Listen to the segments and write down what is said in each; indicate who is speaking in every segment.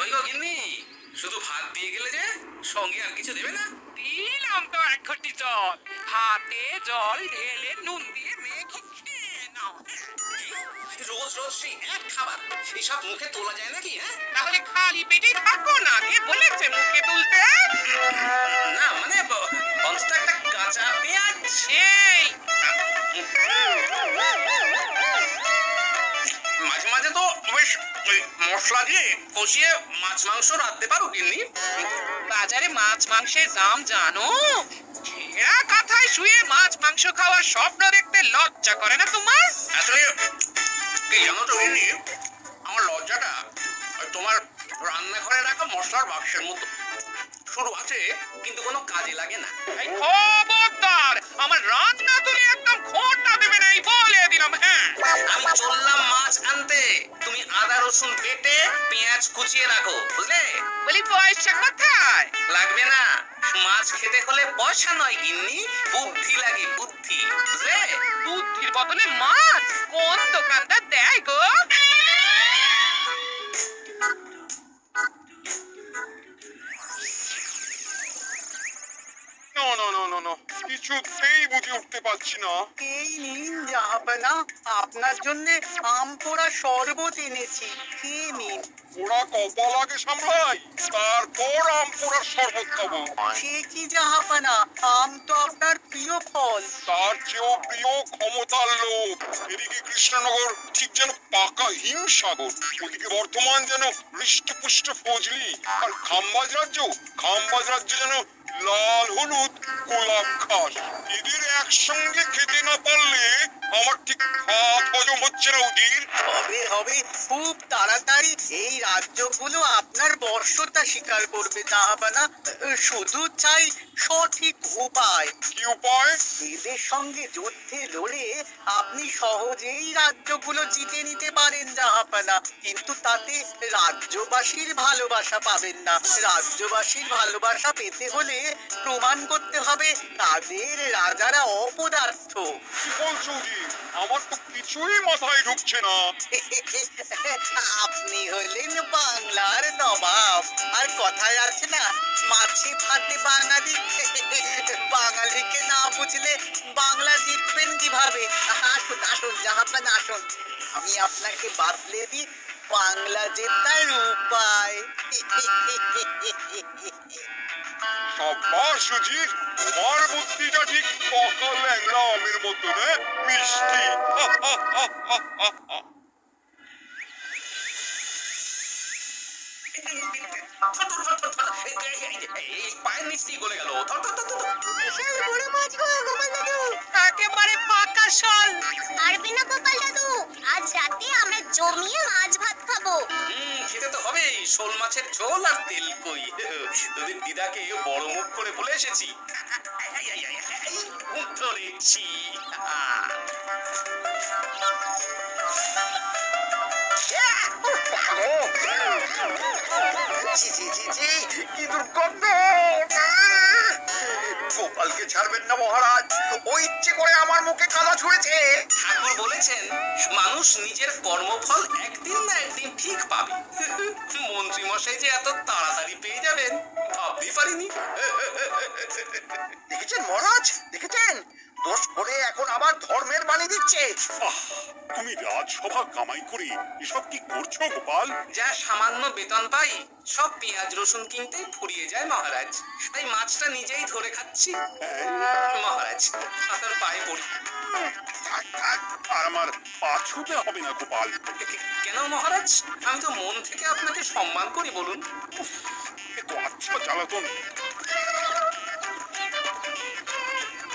Speaker 1: ওই গো গিন্নি, শুধু ভাত দিয়ে গেলে যে, সঙ্গে আর কিছু দেবে না?
Speaker 2: দিলাম তো এক ঘটি জল, হাতে জল ঢেলে নুন দিয়ে মেখে খেয়ে নাও।
Speaker 1: রোজ রোজ সেই এক খাবার, সেই সব মুখে তোলা যায় নাকি? হ্যাঁ,
Speaker 2: তাহলে খালি পেটেই থাকো না, কে বলেছে মুখে তুলতে?
Speaker 1: না মানে অন্তত একটা কাঁচা পেঁয়াজ।
Speaker 2: এই
Speaker 1: মাঝে মাঝে তো বেশ ওই মশলা দিয়ে কষিয়ে মাছ মাংস রাঁধতে পারো গিন্নি।
Speaker 2: বাজারে মাছ মাংসের দাম জানো? ছেঁড়া কাঁথায় শুয়ে মাছ মাংস খাওয়ার স্বপ্ন দেখতে লজ্জা করে না তোমার?
Speaker 1: আসলে কি জানো তো গিন্নি, আমার লজ্জাটা ওই তোমার রান্নাঘরে রাখা মশলার বাক্সের মতো, শুরু আছে কিন্তু কোনো কাজে লাগে না।
Speaker 2: এই খবরদার, আমার রান্না তুলে একদম খোঁটা দেবে না, এই বলে দিলাম। হ্যাঁ,
Speaker 1: আমি চললাম মাছ আনতে, তুমি আদা রসুন বেটে পেঁয়াজ কুচিয়ে রাখো, বুঝলে?
Speaker 2: বলি পয়সা কোথায়?
Speaker 1: লাগবে না, মাছ খেতে হলে পয়সা নয় গিন্নি, বুদ্ধি লাগে, বুদ্ধি, বুঝলে?
Speaker 2: বুদ্ধির বদলে মাছ কোন দোকানদার দেয় গো?
Speaker 3: কিছুতেই বুঝে উঠতে পারছি না।
Speaker 4: এই নিন জাহাপানা, আপনার জন্য আম পোড়া শরবত এনেছি, খেয়ে নিন।
Speaker 3: ওরা কপাল আগে সামলাই, তারপর আম পোড়ার শরবত খাবো।
Speaker 4: সে কি জাহাপানা, আম তো আপনার প্রিয় ফল।
Speaker 3: তার চেয়েও প্রিয় ক্ষমতার লোভ। এদিকে কৃষ্ণনগর ঠিক যেন পাকা হিমসাগর, ওদিকে বর্ধমান যেন হৃষ্টপুষ্ট ফজলি, আর খাম্বাজ রাজ্য যেন লাল হলুদ গোলাপ ঘাস। এদের একসঙ্গে খেতে না পারলে আমার ঠিক ভাত হজম হচ্ছে না উজির।
Speaker 4: হবে হবে, খুব তাড়াতাড়ি এই রাজ্যগুলো আপনার বর্ষতা স্বীকার করবে জাহাপানা। শুধু চাই সঠিক উপায়।
Speaker 3: কি উপায়?
Speaker 4: এদের সঙ্গে যুদ্ধে লড়ে আপনি সহজেই রাজ্যগুলো জিতে নিতে পারেন জাহাপানা, কিন্তু তাতে রাজ্যবাসীর ভালোবাসা পাবেন না। রাজ্যবাসীর ভালোবাসা পেতে হলে প্রমাণ করতে হবে তাদের রাজারা অপদার্থ।
Speaker 3: কি বলছো উজির? আমার তো কিছুই মাথায় ঢুকছে না।
Speaker 4: আপনি হলেন বাংলার নবাব, আর কথায় আছে না, মাছে ভাতে বাঙালি। বাঙালিকে না বুঝলে বাংলা জিতবেন কিভাবে? আসুন আসুন জাহাপানা, আসুন, আমি আপনাকে বাতলে দিই বাংলা জেতার উপায়।
Speaker 3: সাব্বাস সুজিত, তোমার বুদ্ধিটা ঠিক পাকা ল্যাংড়া আমের মতো, না মিষ্টি।
Speaker 1: এই পায়ের নিচ দিয়ে গলে গেল। ধর, ধর, ধর, ধর।
Speaker 5: বিশাল বড় মাছ গো গোপাল দাদু।
Speaker 2: একেবারে পাকা শাল।
Speaker 5: পারবে না গোপাল দাদু, আজ রাতে আমরা জমিয়ে মাছ ভাত খাবো।
Speaker 1: খেতে তো হবেই, শোল মাছের ঝোল আর তেল কই। দুদিন দিদাকে বড় মুখ করে বলে এসেছি, মুখ ধরেছি।
Speaker 3: কি দুর্গন্ধ! গোপালকে ছাড়বেন না মহারাজ, ও ইচ্ছে করে আমার মুখে কাদা ছুঁড়েছে।
Speaker 1: ঠাকুর বলেছেন মানুষ নিজের কর্মফল একদিন না একদিন ঠিক পাবে। মন্ত্রী মশাই যে এত তাড়াতাড়ি পেয়ে যাবেন ভাবতেই পারিনি।
Speaker 3: দেখেছেন মহারাজ, দেখেছেন? দোষ করে এখন আবার ধর্মের বাণী দিচ্ছে। তুমি রাজসভা কামাই করে এসব কি করছো গোপাল?
Speaker 1: যা সামান্য বেতন পাই সব পেঁয়াজ রসুন কিনতেই ফুরিয়ে যায় মহারাজ, তাই মাছটা নিজেই ধরে খাচ্ছি। মহারাজ আপনার পায়ে পড়ি।
Speaker 3: থাক থাক, আর আমার পা ছুতে হবে না গোপাল।
Speaker 1: কেন মহারাজ, আমি তো মন থেকে আপনাকে সম্মান করি, বলুন।
Speaker 3: এত আচ্ছা জ্বালাতন।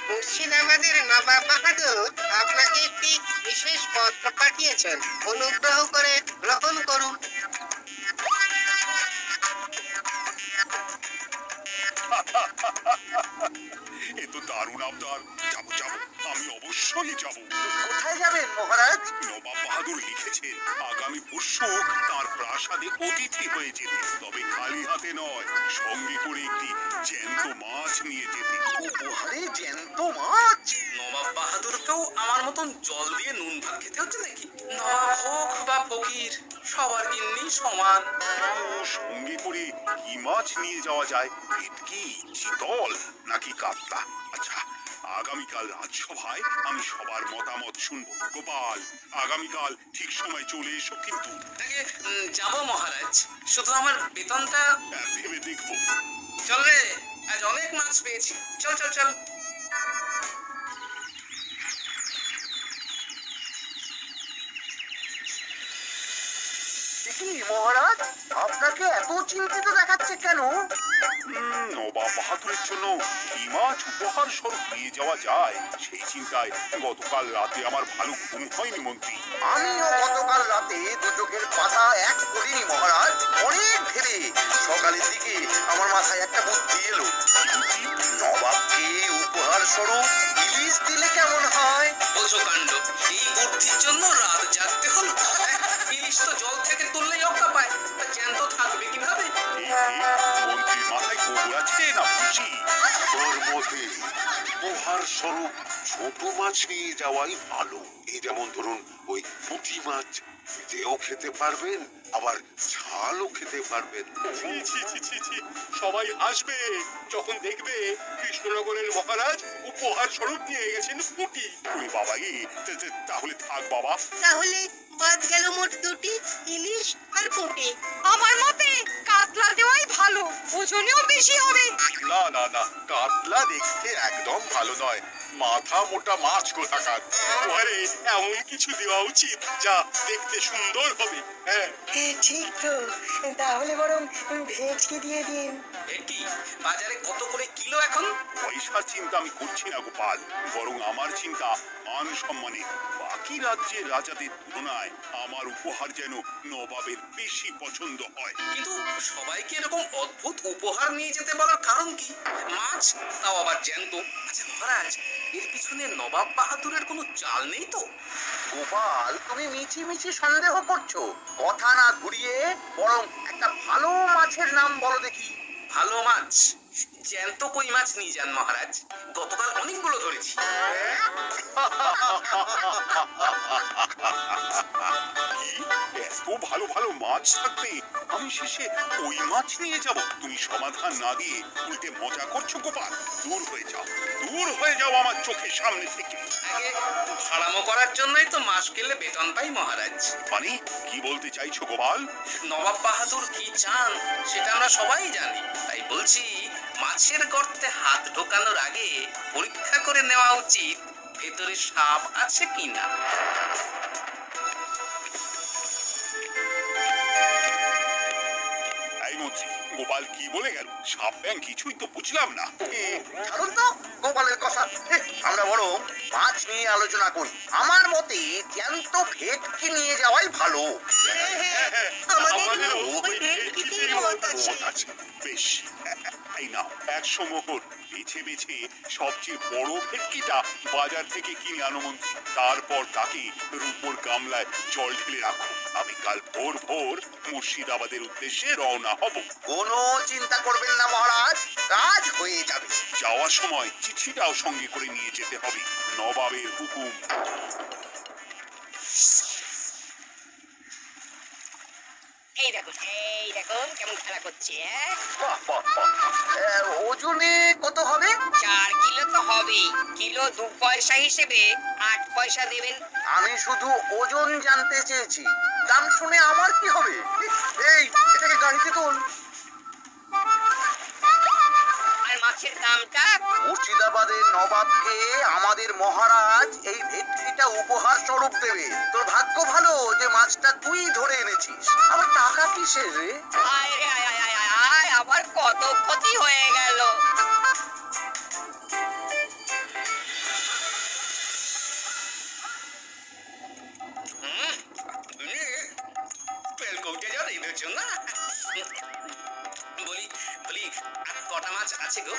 Speaker 6: মুর্শিদাবাদের নবাব বাহাদুর আপনাকে একটি বিশেষ পত্র পাঠিয়েছেন, অনুগ্রহ করে গ্রহণ করুন।
Speaker 3: এ তো দারুণ আবদার। যাবো যাবো, আমি অবশ্যই যাব।
Speaker 4: কোথায় যাবেন মহারাজ?
Speaker 3: নবাব বাহাদুর লিখেছেন আগামী পরশু তার প্রাসাদে অতিথি হয়ে যেতে, তবে খালি হাতে নয়, সঙ্গে করে একটি জ্যান্ত মাছ নিয়ে যেতে।
Speaker 4: উপহারে জ্যান্ত মাছ?
Speaker 1: নবাব বাহাদুরকেও আমার মতন জল দিয়ে নুন ভাত খেতে হচ্ছে নাকি? নবাব হোক বা ফকির, সবার গিন্নি সমান।
Speaker 7: সঙ্গে করে কি মাছ নিয়ে যাওয়া যায়? ভেটকি, চিতল নাকি কাতলা? আচ্ছা, আগামীকাল রাজসভায় আমি সবার মতামত শুনবো। গোপাল, আগামীকাল ঠিক সময় চলে এসো কিন্তু।
Speaker 1: তাকে যাবো মহারাজ, শুধু আমার বেতনটা
Speaker 7: ভেবে দেখবো।
Speaker 1: চল রে, আজ অনেক মাছ পেয়েছি। চল চল চল।
Speaker 4: কি মহারাজ, আপনাকে এত চিন্তিত দেখাচ্ছে কেন?
Speaker 7: নবাব বাহাদুরের জন্য কি মাছ উপহার স্বরূপ নিয়ে যাওয়া যায় সেই চিন্তায় গতকাল রাতে আমার ভালো ঘুম হয়নি মন্ত্রী।
Speaker 4: আমিও গতকাল রাতে দু চোখের পাতা এক করিনি মহারাজ, অনেক ভেবে সকালের দিকে আমার মাথায় একটা বুদ্ধি এলো। নবাবকে উপহার স্বরূপ ইলিশ দিলে কেমন হয়?
Speaker 1: বলছো কাণ্ড, এই বুদ্ধির জন্য রাত জাগতে হলো? ইলিশ তো জল থেকে তুললেই রক্ষা পায়, তা জ্যান্ত থাকবে কিভাবে?
Speaker 7: মন্ত্রীর মাথায় গোবর আছে না খুশি?
Speaker 8: তোর মতে উপহার স্বরূপ ছোট মাছ নিয়ে যাওয়াই ভালো। এই যেমন ধরুন ওই পুঁটি মাছ, ভেজেও খেতে পারবেন আবার ঝালও খেতে পারবেন।
Speaker 3: ছি ছি ছি ছি ছি, সবাই হাসবে যখন দেখবে কৃষ্ণনগরের মহারাজ উপহার স্বরূপ নিয়ে গেছেন পুঁটি।
Speaker 7: ওরে বাবা, তাহলে থাক বাবা।
Speaker 6: তাহলে বাদ গেল মোট দুটি, ইলিশ আর পুঁটি।
Speaker 2: আমার মতে কাতলা দেওয়াই ভালো, ওজনেও বেশি হবে।
Speaker 8: না না না, কাতলা দেখতে একদম ভালো নয়, মাথা মোটা মাছ কোথাকার।
Speaker 3: উপহারে এমন কিছু দেওয়া উচিত যা দেখতে সুন্দর হবে। হ্যাঁ,
Speaker 4: ঠিক তো, তাহলে বরং ভেটকি দিয়ে দিন।
Speaker 1: ভেটকি বাজারে কত করে কিলো এখন?
Speaker 7: পয়সার চিন্তা আমি করছি না গোপাল, বরং আমার চিন্তা মান সম্মানে। বাকি রাজ্যের রাজাদের তুলনায় আমার উপহার যেন নবাবের বেশি পছন্দ হয়।
Speaker 1: কিন্তু সবাইকে এরকম অদ্ভুত উপহার নিয়ে যেতে বলার কারণ কি? মাছ, তাও আবার জ্যান্ত। আচ্ছা মহারাজ, এর পিছনে নবাব বাহাদুরের কোনো চাল নেই তো?
Speaker 4: গোপাল, তুমি মিছি মিছি সন্দেহ করছো। কথা না ঘুরিয়ে বরং একটা ভালো মাছের নাম বলো দেখি।
Speaker 1: ভালো মাছ? জ্যান্ত কই মাছ নিয়ে যান মহারাজ, গতকাল অনেকগুলো ধরেছি।
Speaker 7: কি এত ভালো ভালো মাছ থাকবে আমি শেষে ওই মাছ নিয়ে যাব? তুমি সমাধান না দিয়ে উল্টে মজা করছো গোপাল। দূর হয়ে যাও, দূর হয়ে যাও আমার চোখের সামনে থেকে।
Speaker 1: আগে ভাড়ামো করার জন্যই তো মাস গেলে বেতন পাই মহারাজ।
Speaker 7: মানে কি বলতে চাইছো গোপাল?
Speaker 1: নবাব বাহাদুর কি চান সেটা আমরা সবাই জানি, তাই বলছি মাছের গর্তে হাত ঢোকানোর আগে পরীক্ষা করে নেওয়া উচিত ভেতরে সাপ আছে কিনা।
Speaker 7: এই মন্ত্রী, গোপাল কি বলে গেল? সাপ ব্যাং কিছুই তো বুঝলাম না।
Speaker 4: ছাড়ুন তো গোপালের কথা, আমরা বরং মাছ নিয়ে আলোচনা করি। আমার মতে জ্যান্ত ভেটকি নিয়ে যাওয়াই ভালো।
Speaker 6: আমাদের ওই ভেটকিতেই মত আছে।
Speaker 7: মত আছে। বেশ, এই নাও 100 মোহর। বেছে বেছে সবচেয়ে বড় ভেটকিটা বাজার থেকে কিনে আনো মন্ত্রী। তারপর তাকে রূপোর গামলায় জল ঢেলে রাখো। আমি কাল ভোর ভোর মুর্শিদাবাদের উদ্দেশ্যে রওনা হব।
Speaker 4: কোনো চিন্তা করবেন না মহারাজ, কাজ হয়ে যাবে।
Speaker 7: যাওয়ার সময় চিঠিটাও সঙ্গে করে নিয়ে যেতে হবে। নবাবের হুকুম।
Speaker 6: এই দেখুন কেমন খেলা করছে।
Speaker 4: বাহ, বাহ, বাহ। ওজনে কত হবে?
Speaker 6: 4 কিলো তো হবেই। কিলো 2 পয়সা হিসেবে 8 পয়সা দেবেন।
Speaker 4: আমি শুধু ওজন জানতে চেয়েছি, দাম শুনে আমার কি হবে? এই, এটাকে গাড়িতে তোল।
Speaker 6: আর মাছের দামটা?
Speaker 4: মুর্শিদাবাদের নবাবকে আমাদের মহারাজ এই ভেটকিটা উপহার স্বরূপ দেবে। তোর ভাগ্য ভালো যে মাছটা তুই ধরে এনেছিস। আবার টাকা কিসের রে?
Speaker 6: আয় রে আয় আয় আয় আয় আয়, আবার কত ক্ষতি হয়ে গেল।
Speaker 1: বেলকৌটে যা রেঁধেছ না? বলি বলি আর কটা মাছ আছে গো?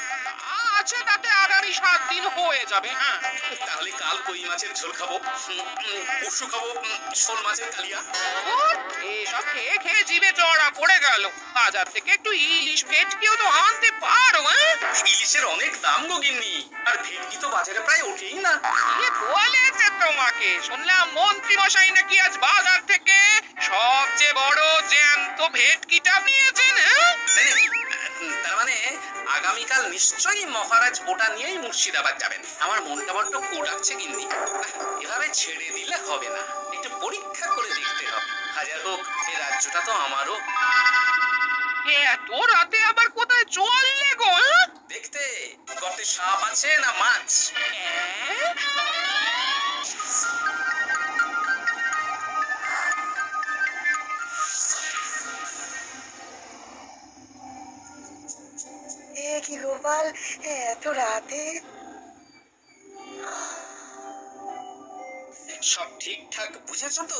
Speaker 2: আছে, তাতে আগামী 7 দিন হয়ে যাবে। হ্যাঁ,
Speaker 1: তাহলে কাল কই মাছের ঝোল খাবো, পরশু খাবো শোল মাছের কালিয়া।
Speaker 2: এসব খেয়ে খেয়ে জিভে জড়া পড়ে গেল। বাজার থেকে একটু ইলিশ ভেটকিও তো আনতে পারো।
Speaker 1: ইলিশের অনেক দাম গো গিন্নি, আর ভেটকি তো বাজারে প্রায় ওঠেই না।
Speaker 2: কে বলেছে তোমাকে? শুনলাম মন্ত্রী মশাই নাকি আজ বাজার থেকে সবচেয়ে বড় জ্যান্ত ভেটকিটা নিয়েছেন। হ্যাঁ?
Speaker 1: তাই নাকি? তার মানে আগামীকাল নিশ্চয়ই মহারাজ ওটা নিয়েই মুর্শিদাবাদ যাবেন। আমার মনটা বড্ড কোড়াচ্ছে গিন্নি। এভাবে ছেড়ে দিলে হবে না, একটু পরীক্ষা করে দেখতে হবে। হাজার হোক এই রাজ্যটা তো আমারও।
Speaker 2: এত রাতে আবার কোথায় চললে গো? হ্যাঁ?
Speaker 1: দেখতে গর্তে সাপ আছে না মাছ।
Speaker 2: হ্যাঁ?
Speaker 4: এ কি গোপাল, এত রাতে?
Speaker 1: সব ঠিকঠাক বুঝেছ তো?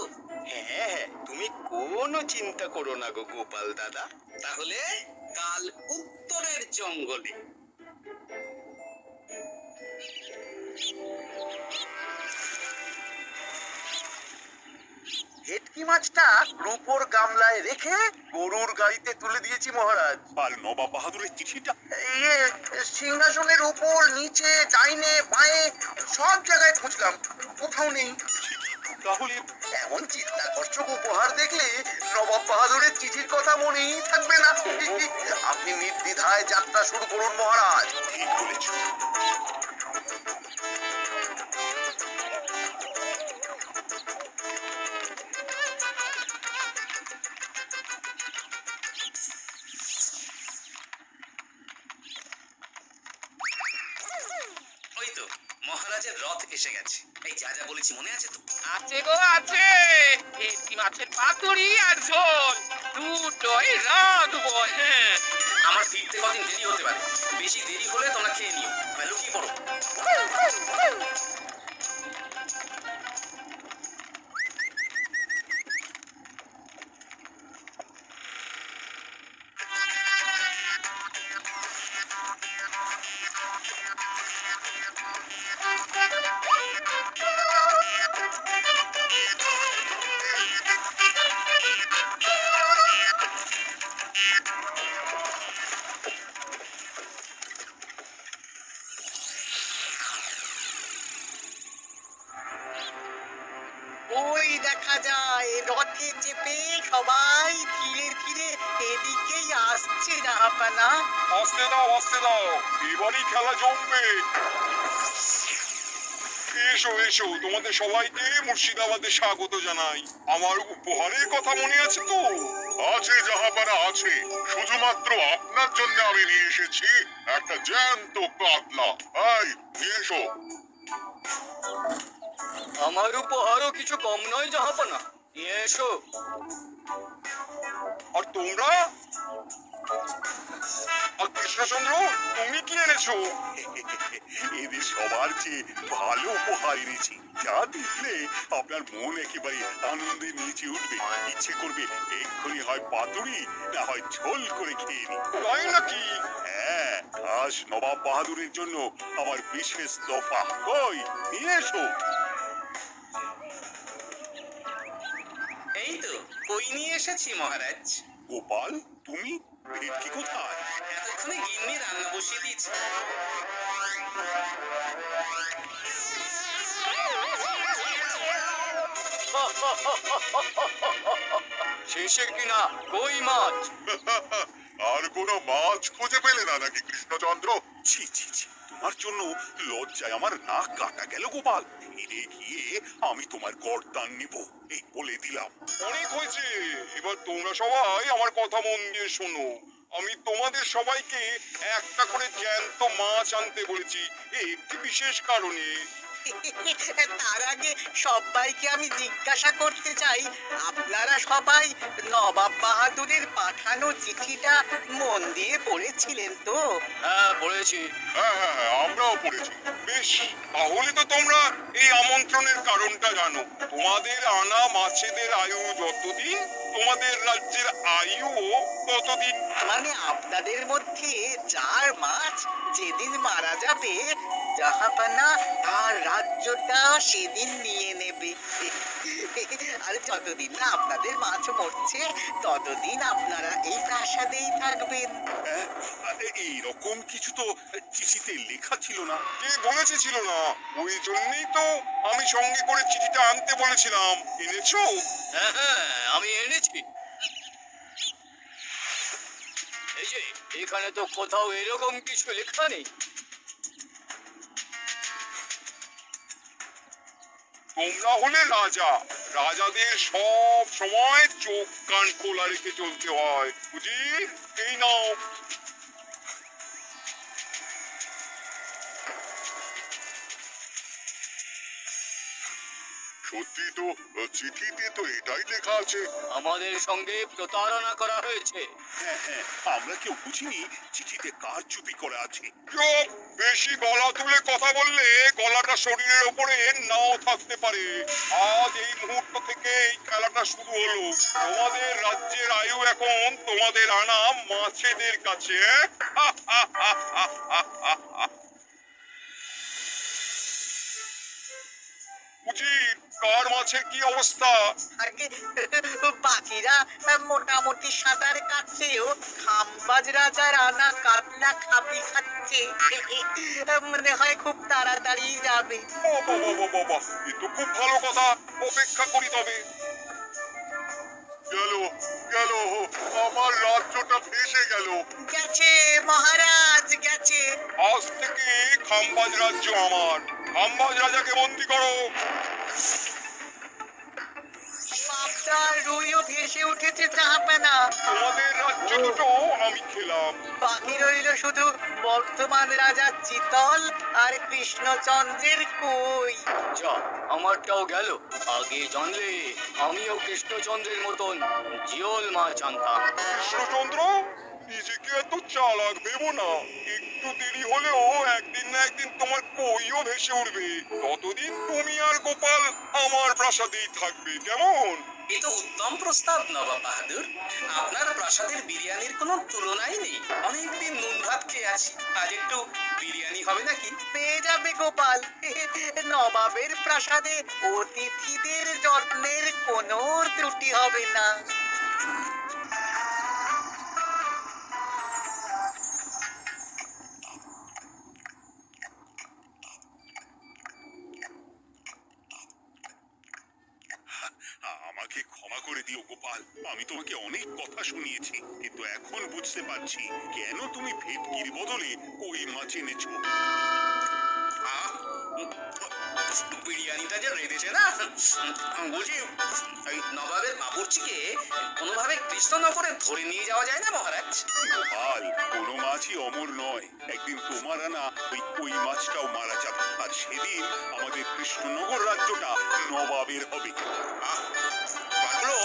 Speaker 9: হ্যাঁ, তুমি কোনো চিন্তা করো না গো গোপাল দাদা।
Speaker 1: তাহলে কাল উত্তরের জঙ্গলে।
Speaker 9: ভেটকি মাছটা রূপোর গামলায় রেখে গরুর গাড়িতে তুলে দিয়েছি মহারাজ।
Speaker 7: আর নবাব বাহাদুরের চিঠিটা?
Speaker 9: ইয়ে, সিংহাসনের উপর, নিচে, ডাইনে, বাঁয়ে সব জায়গায় খুঁজলাম, কোথাও নেই।
Speaker 7: তাহলে
Speaker 9: এমন চিত্তাকর্ষক উপহার দেখলে নবাব বাহাদুরের চিঠির কথা মনেই থাকবে না। আপনি নির্দ্বিধায় যাত্রা শুরু করুন মহারাজ।
Speaker 7: ঠিক বলেছ।
Speaker 1: ওই তো মহারাজের রথ এসে গেছে। এই যা যা বলেছি মনে আছে তো?
Speaker 2: আছে গো আছে। ভেটকি মাছের পাতুরি আর ঝোল দুটোই রাঁধবো। হ্যাঁ,
Speaker 1: আমার ফিরতে কদিন দেরি হতে পারে, বেশি দেরি হলে তোমরা খেয়ে নিও, বা লুকিয়ে পড়ো।
Speaker 4: ওই দেখা যায় রথে চেপে সবাই ধীরে ধীরে এদিকেই আসছে জাহাপানা।
Speaker 3: আসতে দাও, এবারই খেলা জমবে। এসো এসো, তোমাদের সবাইকে মুর্শিদাবাদে স্বাগত জানাই। আমার উপহারের কথা মনে আছে তো?
Speaker 8: আছে জাহাপানা আছে, শুধুমাত্র আপনার জন্য আমি নিয়ে এসেছি একটা জ্যান্ত কাতলা। এই নিয়ে এসো।
Speaker 9: আমার উপহারও কিছু কম নয় জাহাপানা, নিয়ে এসো।
Speaker 3: আর তোমরা? আর কৃষ্ণচন্দ্র, তুমি কি এনেছো?
Speaker 7: এদের সবার চেয়ে ভালো উপহার এনেছি, যা দেখলে আপনার মন একেবারে আনন্দে নেচে উঠবে। ইচ্ছে করবে এক্ষুনি হয় পাতুরি না হয় ঝোল করে খেয়ে নি।
Speaker 3: তাই নাকি?
Speaker 7: হ্যাঁ, আজ নবাব বাহাদুরের জন্য আমার বিশেষ তোফা। কই নিয়ে এসো।
Speaker 1: এই তো কই নিয়ে এসেছি মহারাজ।
Speaker 7: গোপাল, তুমি ভেটকি কোথায়?
Speaker 1: এতক্ষণে গিন্নি রান্না বসিয়ে দিয়েছে।
Speaker 9: শেষে কিনা কই মাছ?
Speaker 8: আর কোনো মাছ খুঁজে পেলে না নাকি কৃষ্ণচন্দ্র?
Speaker 7: ছি ছি ছি, তোমার জন্য লজ্জায় আমার নাক কাটা গেল গোপাল। ফিরে গিয়ে আমি তোমার গর্দান নিব, এই বলে দিলাম।
Speaker 3: অনেক হয়েছে, এবার তোমরা সবাই আমার কথা মন দিয়ে শোনো। আমি তোমাদের সবাইকে একটা করে জ্যান্ত মাছ আনতে বলেছি, একটি বিশেষ কারণে।
Speaker 4: তার আগে সবাইকে আমি জিজ্ঞাসা করতে চাই, আপনারা সবাই নবাব বাহাদুরের পাঠানো চিঠিটা মন দিয়ে পড়েছিলেন তো?
Speaker 9: হ্যাঁ, পড়েছি।
Speaker 8: হ্যাঁ হ্যাঁ হ্যাঁ, আমরাও পড়েছি।
Speaker 3: বেশ, তাহলে তো তোমরা এই আমন্ত্রণের কারণটা জানো। তোমাদের আনা মাছেদের আয়ু যতদিন, তোমাদের রাজ্যের আয়ুও ততদিন।
Speaker 4: মানে আপনাদের মধ্যে যার মাছ যেদিন মারা যাবে, জাহাপানা তার রাজ্যটা সেদিন নিয়ে নেবে। আর যতদিন না আপনাদের মাছ মরছে ততদিন আপনারা এই প্রাসাদেই থাকবেন।
Speaker 7: হ্যাঁ, এইরকম কিছু তো চিঠিতে লেখা ছিল না।
Speaker 3: কে বলেছে ছিল না? ওই জন্যই তো আমি সঙ্গে করে চিঠিটা আনতে বলেছিলাম। এনেছো?
Speaker 10: হ্যাঁ, আমি এনেছি। এই যে এখানে তো কোথাও এরকম কিছু লেখা নেই।
Speaker 3: তোমরা হলে রাজা, রাজাদের সব সময় চোখ কান খোলা রেখে চলতে হয়, বুঝি? এই নাও।
Speaker 7: সত্যি তো, চিঠিতে তো এটাই লেখা আছে।
Speaker 10: আমাদের সঙ্গে প্রতারণা করা হয়েছে।
Speaker 7: হ্যাঁ হ্যাঁ, আমরা কেউ বুঝিনি চিঠিতে কারচুপি করা আছে।
Speaker 3: চুপ! বেশি গলা তুলে কথা বললে গলাটা শরীরের ওপরে নাও থাকতে পারে। আজ এই মুহূর্ত থেকে এই খেলাটা শুরু হলো। তোমাদের রাজ্যের আয়ু এখন তোমাদের আনা মাছেদের কাছে। উজির, কার মাছের কি অবস্থা?
Speaker 4: আর কি বাকিরা মোটামুটি সাঁতার কাটছেও, খাম্বাজ রাজার আনা কাতলা খাপি খাচ্ছে। মনে হয় খুব তাড়াতাড়ি যাবে।
Speaker 3: বাবা বাবা বাবা, এ তো খুব ভালো কথা। অপেক্ষা করি তবে।
Speaker 7: গেল গেল, আমার রাজ্যটা ভেসে গেল।
Speaker 4: গেছে মহারাজ, গেছে।
Speaker 3: আজ থেকে খাম্বাজ রাজ্য আমার। খাম্বাজ রাজাকে বন্দি করো।
Speaker 4: পাবদা রুইও ভেসে উঠেছে জাহাপানা।
Speaker 3: তোমাদের রাজ্য দুটো আমি খেলাম।
Speaker 4: বাকি রইল শুধু বর্তমান রাজা চিতল আর কৃষ্ণচন্দ্রের কই।
Speaker 10: যা, আমারটাও গেল। আগে জানলে আমিও কৃষ্ণচন্দ্রের মতন জিওল মাছ আনতাম।
Speaker 3: কৃষ্ণচন্দ্র, নিজেকে এত চালাক ভেবো না। একটু দেরি হলেও একদিন না একদিন তোমার কইও ভেসে উঠবে। ততদিন তুমি আর গোপাল আমার প্রাসাদেই থাকবে, কেমন?
Speaker 1: এ তো উত্তম প্রস্তাব নবাব বাহাদুর। আপনার প্রাসাদের বিরিয়ানির কোনো তুলনাই নেই। অনেকদিন নুন ভাত খেয়ে আছি, আজ একটু বিরিয়ানি হবে নাকি?
Speaker 4: পেয়ে যাবে গোপাল। নবাবের প্রাসাদে অতিথিদের যত্নের কোনো ত্রুটি হবে না।
Speaker 7: আমাকে ক্ষমা করে দিও গোপাল, আমি তোমাকে অনেক কথা শুনিয়েছি, কিন্তু এখন বুঝতে পারছি কেন তুমি ভেটকির বদলে কই মাছ এনেছো।
Speaker 1: আহ, বিরিয়ানিটা যে রেঁধেছে না, বলছি এই নবাবের বাবুর্চিকে কোনোভাবে কৃষ্ণনগরে ধরে নিয়ে যাওয়া যায় না মহারাজ?
Speaker 7: গোপাল, কোনো মাছই অমর নয়। একদিন তোমার আনা ওই কই মাছটাও মারা যাবে, আর সেদিন আমাদের কৃষ্ণনগর রাজ্যটা নবাবের হবে।
Speaker 1: মাছগুলো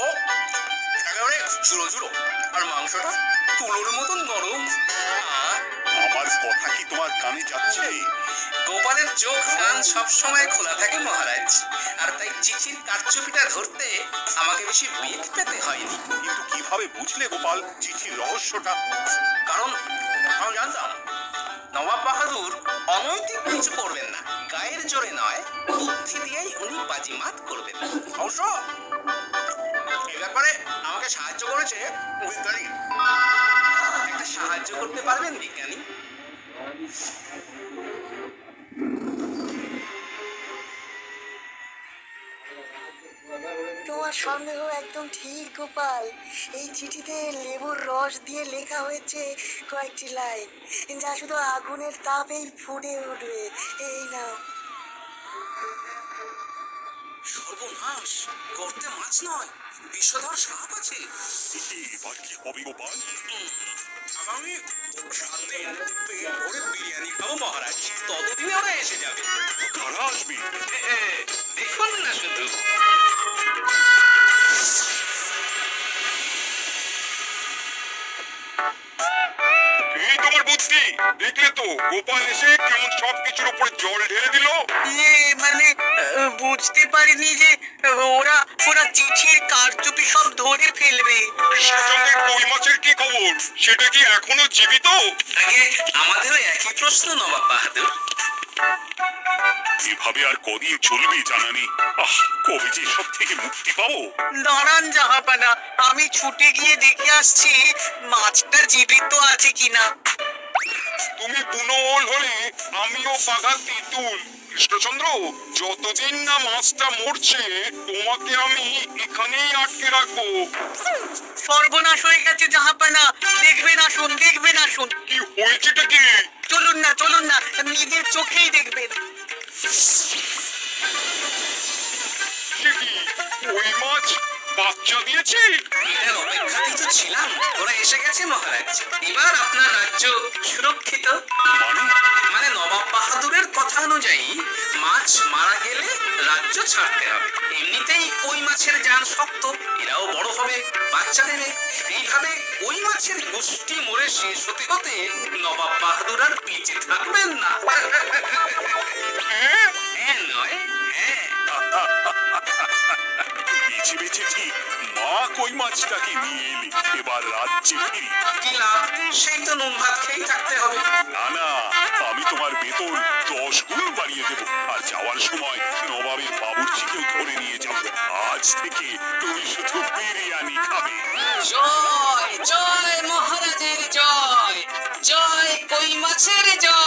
Speaker 1: একেবারে ঝুড়ো ঝুড়ো, আর মাংসটা তুলোর মতন নরম।
Speaker 7: আমার কথা কি তোমার কানে যাচ্ছে?
Speaker 1: গোপালের চোখ কান সবসময় খোলা থাকে মহারাজ, আর তাই চিঠির কারচুপিটা ধরতে আমাকে বেশি বেগ পেতে হয়নি।
Speaker 7: কিন্তু কিভাবে বুঝলে গোপাল চিঠির রহস্যটা?
Speaker 1: কারণ আমি জানতাম নবাব বাহাদুর অনৈতিক কিছু করবেন না। গায়ের জোরে নয়, বুদ্ধি দিয়েই উনি বাজিমাত করবেন। অবশ্য এ ব্যাপারে আমাকে সাহায্য করেছে বিজ্ঞানী। একটা সাহায্য করতে পারবেন বিজ্ঞানী?
Speaker 11: তোমার সন্দেহ একদম ঠিক গোপাল। এই চিঠিতে লেবুর রস দিয়ে লেখা হয়েছে কয়েকটি লাইন, যা শুধু আগুনের তাপেই ফুটে উঠবে। এই নাও।
Speaker 1: সর্বনাশ! গর্তে মাছ নয়, বিষধর সাপ আছে।
Speaker 7: এবার কি হবে গোপাল?
Speaker 1: আগামী 7 দিন পেট ভরে বিরিয়ানি খাবো মহারাজ। ততদিনে ওরা এসে যাবে।
Speaker 7: কারা আসবে?
Speaker 1: দেখুন না শুধু।
Speaker 3: এই তোমার বুদ্ধি দেখলে তো, গোপাল এসে কেমন সবকিছুর উপরে জল ঢেলে দিল।
Speaker 4: মানে বুঝতে পারিনি যে ওরা ওরা চিঠির কারচুপি সব ধরে ফেলবে।
Speaker 3: কৃষ্ণচন্দ্রের কই মাছের কি খবর? সেটা কি এখনো জীবিত?
Speaker 1: আগে আমাদেরও একই প্রশ্ন নবাব বাহাদুর।
Speaker 7: এভাবে আর কদিন চলবে জানা নেই। কবে যে সব থেকে মুক্তি পাবো।
Speaker 4: দাঁড়ান জাহাপানা, আমি ছুটে গিয়ে দেখে আসছি মাছটা জীবিত আছে কিনা।
Speaker 3: তুমি বুনোল হলে আমিও বাঘা তেঁতুল। কৃষ্ণচন্দ্র, যতদিন না মাছটা মরছে তোমাকে আমি এখানেই আটকে রাখবো।
Speaker 4: সর্বনাশ হয়ে গেছে জাহাপানা, দেখবেন আসুন, দেখবেন আসুন।
Speaker 3: কি হয়েছেটা কি?
Speaker 4: চলুন না, নিজের চোখেই দেখবেন।
Speaker 3: সে কি ওই মাছ বাচ্চা দিয়েছে?
Speaker 1: এর অপেক্ষাতেই তো ছিলাম, ওরা এসে গেছে মহারাজ। এবার আপনার রাজ্য সুরক্ষিত। মানে নবাব বাহাদুরের কথা অনুযায়ী মাছ মারা গেলে রাজ্য ছাড়তে হবে। এমনিতেই ওই মাছের জান শক্ত, এরাও বড় হবে, বাচ্চা দেবে। এইভাবে ওই মাছের গোষ্ঠী মরে শেষ হতে হতে নবাব বাহাদুর আর বেঁচে থাকবেন না। হ্যাঁ নয়, হ্যাঁ।
Speaker 7: বেছে বেছে ঠিক মা কই মাছটাকে নিয়ে এলে। এবার রাজ্যে ফিরি।
Speaker 1: কি লাভ? সেই তো নুন ভাত খেয়েই থাকতে হবে।
Speaker 7: না, আমি তোমার বেতন 10 গুণ বাড়িয়ে দেবো। আর যাওয়ার সময় নবাবের বাবুর্চিকেও ধরে নিয়ে যাবো। আজ থেকে তুমি শুধু বিরিয়ানি খাবে।
Speaker 1: জয় জয় মহারাজের জয়, জয় কই মাছের জয়।